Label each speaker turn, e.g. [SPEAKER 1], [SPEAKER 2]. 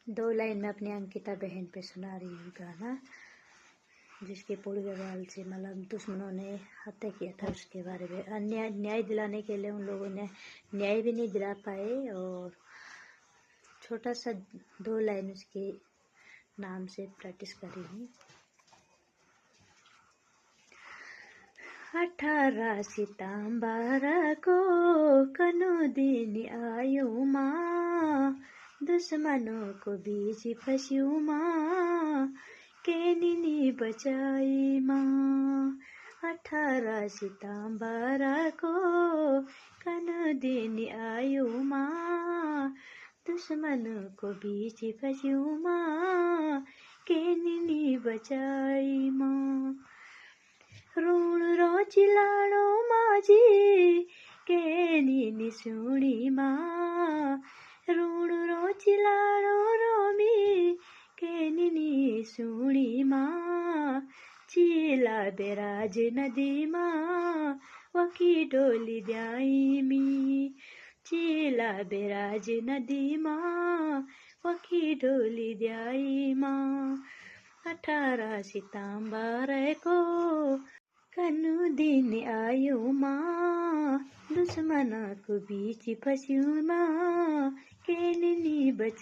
[SPEAKER 1] दो लाइन में अपनी अंकिता बहन पे सुना रही हूँ गाना, जिसके पुर्तगाल से मतलब दुश्मनों ने हत्या किया था उसके बारे में। न्याय दिलाने के लिए उन लोगों ने न्याय भी नहीं दिला पाए, और छोटा सा 2 लाइन उसके नाम से प्रैक्टिस करी हूँ। 18 सितंबर को कनो दिन आयो माँ, दुश्मनों को बीच फंस्यू माँ, केनी बचाई माँ। 18 सितंबर को कनो दिन आयो माँ, दुश्मनों को बीच फंस्यू माँ, केनी बचाई माँ। ऋण रो चिलाड़ो माजी केनी निसुणी माँ, ऋण रो चिलाड़ो रोमी केनी निसुणी माँ। चिला बेराज नदी माँ वकी डोली द्याई मी, चिला बेराज नदी माँ वकी डोली द्याई माँ। 18 सितंबर को कनु दिन आयो माँ, दुश्मन को बीच फंस्यू माँ, केनी बचा